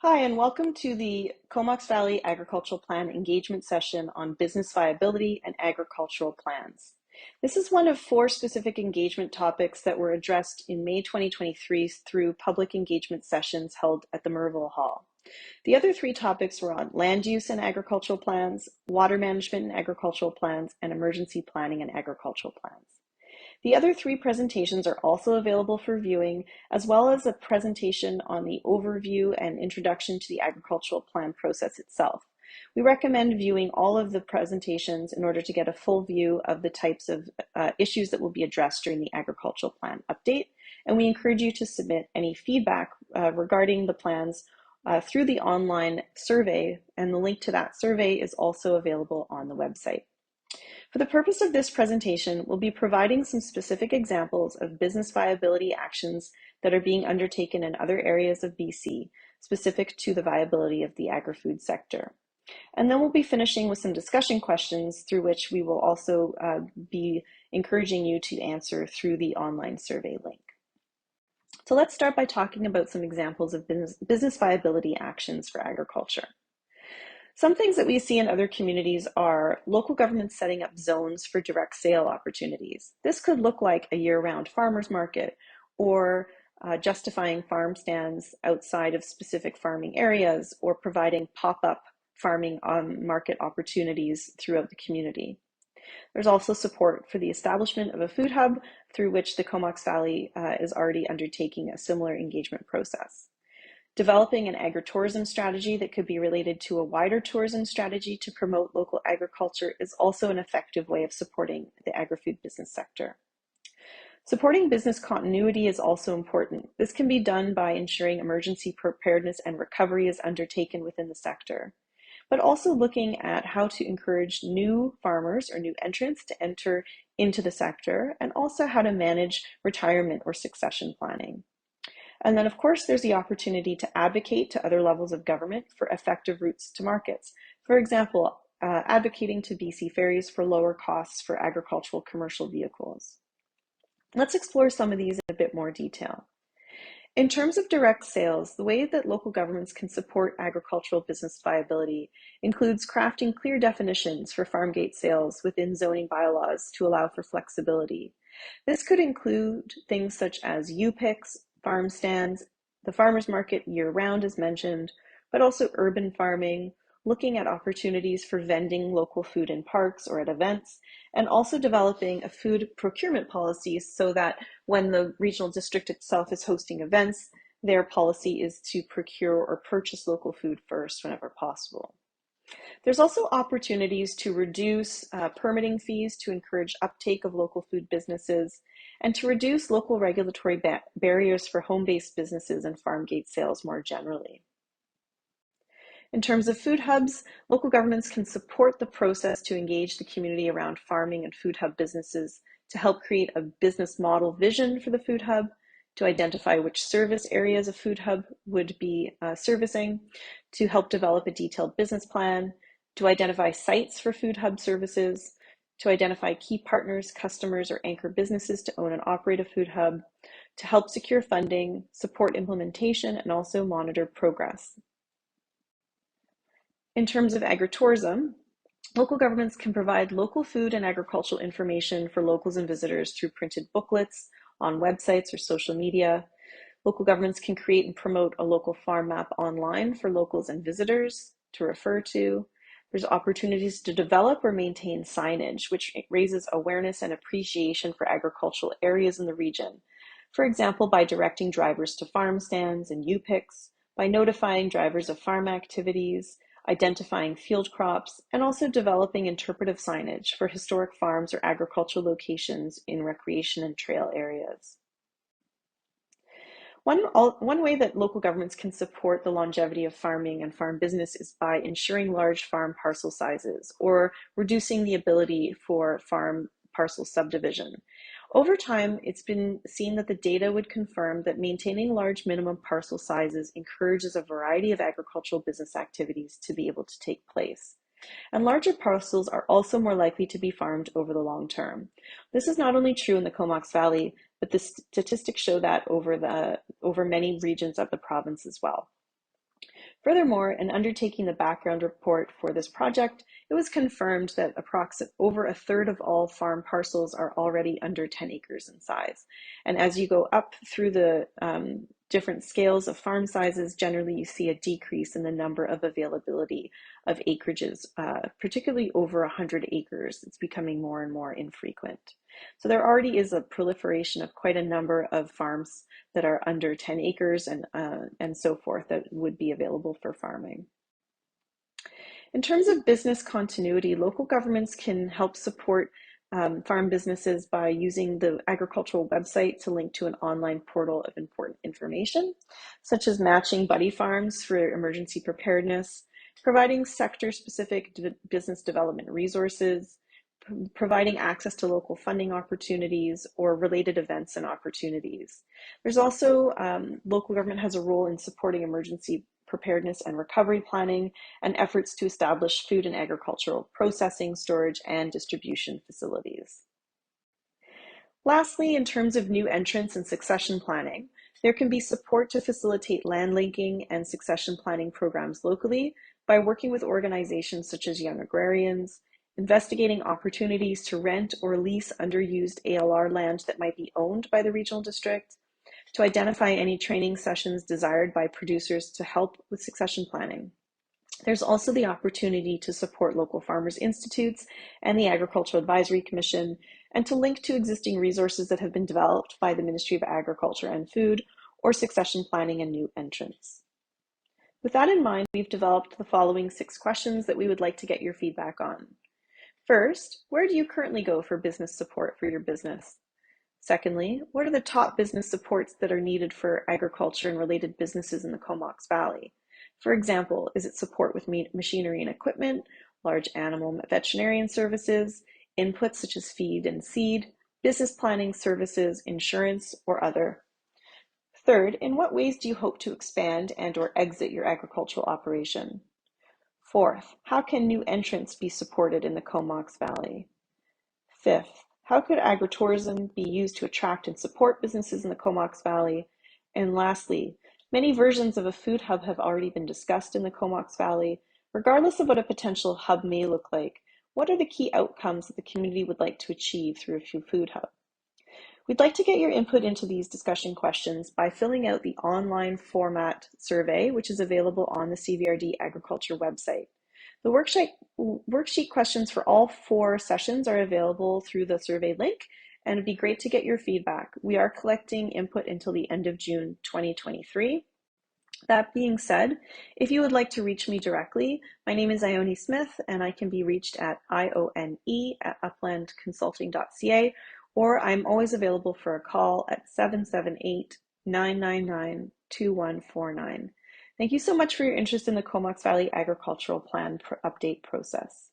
Hi, and welcome to the Comox Valley Agricultural Plan engagement session on business viability and agricultural plans. This is one of 4 specific engagement topics that were addressed in May 2023 through public engagement sessions held at the Merville Hall. The other 3 topics were on land use and agricultural plans, water management and agricultural plans, and emergency planning and agricultural plans. The other 3 presentations are also available for viewing, as well as a presentation on the overview and introduction to the agricultural plan process itself. We recommend viewing all of the presentations in order to get a full view of the types of issues that will be addressed during the agricultural plan update, and we encourage you to submit any feedback regarding the plans through the online survey, and the link to that survey is also available on the website. For the purpose of this presentation, we'll be providing some specific examples of business viability actions that are being undertaken in other areas of BC, specific to the viability of the agri-food sector. And then we'll be finishing with some discussion questions through which we will also be encouraging you to answer through the online survey link. So let's start by talking about some examples of business viability actions for agriculture. Some things that we see in other communities are local governments setting up zones for direct sale opportunities. This could look like a year-round farmers market or justifying farm stands outside of specific farming areas or providing pop-up farming market opportunities throughout the community. There's also support for the establishment of a food hub through which the Comox Valley is already undertaking a similar engagement process. Developing an agri-tourism strategy that could be related to a wider tourism strategy to promote local agriculture is also an effective way of supporting the agri-food business sector. Supporting business continuity is also important. This can be done by ensuring emergency preparedness and recovery is undertaken within the sector, but also looking at how to encourage new farmers or new entrants to enter into the sector, and also how to manage retirement or succession planning. And then, of course, there's the opportunity to advocate to other levels of government for effective routes to markets. For example, advocating to BC Ferries for lower costs for agricultural commercial vehicles. Let's explore some of these in a bit more detail. In terms of direct sales, the way that local governments can support agricultural business viability includes crafting clear definitions for farm gate sales within zoning bylaws to allow for flexibility. This could include things such as U-picks, farm stands, the farmers market year-round as mentioned, but also urban farming, looking at opportunities for vending local food in parks or at events, and also developing a food procurement policy so that when the regional district itself is hosting events, their policy is to procure or purchase local food first whenever possible. There's also opportunities to reduce permitting fees to encourage uptake of local food businesses and to reduce local regulatory barriers for home-based businesses and farm gate sales more generally. In terms of food hubs, local governments can support the process to engage the community around farming and food hub businesses to help create a business model vision for the food hub, to identify which service areas a food hub would be servicing, to help develop a detailed business plan, to identify sites for food hub services, to identify key partners, customers, or anchor businesses to own and operate a food hub, to help secure funding, support implementation, and also monitor progress. In terms of agritourism, local governments can provide local food and agricultural information for locals and visitors through printed booklets, on websites or social media. Local governments can create and promote a local farm map online for locals and visitors to refer to. There's opportunities to develop or maintain signage, which raises awareness and appreciation for agricultural areas in the region. For example, by directing drivers to farm stands and U-picks, by notifying drivers of farm activities, identifying field crops, and also developing interpretive signage for historic farms or agricultural locations in recreation and trail areas. One way that local governments can support the longevity of farming and farm business is by ensuring large farm parcel sizes or reducing the ability for farm parcel subdivision. Over time, it's been seen that the data would confirm that maintaining large minimum parcel sizes encourages a variety of agricultural business activities to be able to take place. And larger parcels are also more likely to be farmed over the long term. This is not only true in the Comox Valley, but the statistics show that over many regions of the province as well. Furthermore, in undertaking the background report for this project, it was confirmed that over a third of all farm parcels are already under 10 acres in size. And as you go up through the different scales of farm sizes, generally you see a decrease in the number of availability of acreages, particularly over 100 acres. It's becoming more and more infrequent. So there already is a proliferation of quite a number of farms that are under 10 acres and so forth that would be available for farming. In terms of business continuity, local governments can help support farm businesses by using the agricultural website to link to an online portal of important information, such as matching buddy farms for emergency preparedness, providing sector-specific business development resources, providing access to local funding opportunities or related events and opportunities. There's also, local government has a role in supporting emergency preparedness and recovery planning, and efforts to establish food and agricultural processing, storage, and distribution facilities. Lastly, in terms of new entrants and succession planning, there can be support to facilitate land linking and succession planning programs locally by working with organizations such as Young Agrarians, investigating opportunities to rent or lease underused ALR land that might be owned by the regional district, to identify any training sessions desired by producers to help with succession planning. There's also the opportunity to support local farmers' institutes and the Agricultural Advisory Commission, and to link to existing resources that have been developed by the Ministry of Agriculture and Food, or succession planning and new entrants. With that in mind, we've developed the following 6 questions that we would like to get your feedback on. First, where do you currently go for business support for your business? Secondly, what are the top business supports that are needed for agriculture and related businesses in the Comox Valley? For example, is it support with machinery and equipment, large animal veterinarian services, inputs such as feed and seed, business planning services, insurance, or other? Third, in what ways do you hope to expand and/or exit your agricultural operation? Fourth, how can new entrants be supported in the Comox Valley? Fifth, how could agritourism be used to attract and support businesses in the Comox Valley? And lastly, many versions of a food hub have already been discussed in the Comox Valley. Regardless of what a potential hub may look like, what are the key outcomes that the community would like to achieve through a food hub? We'd like to get your input into these discussion questions by filling out the online format survey, which is available on the CVRD Agriculture website. The worksheet questions for all 4 sessions are available through the survey link, and it'd be great to get your feedback. We are collecting input until the end of June 2023. That being said, if you would like to reach me directly, my name is Ione Smith, and I can be reached at ione@uplandconsulting.ca, or I'm always available for a call at 778-999-2149. Thank you so much for your interest in the Comox Valley Agricultural Plan update process.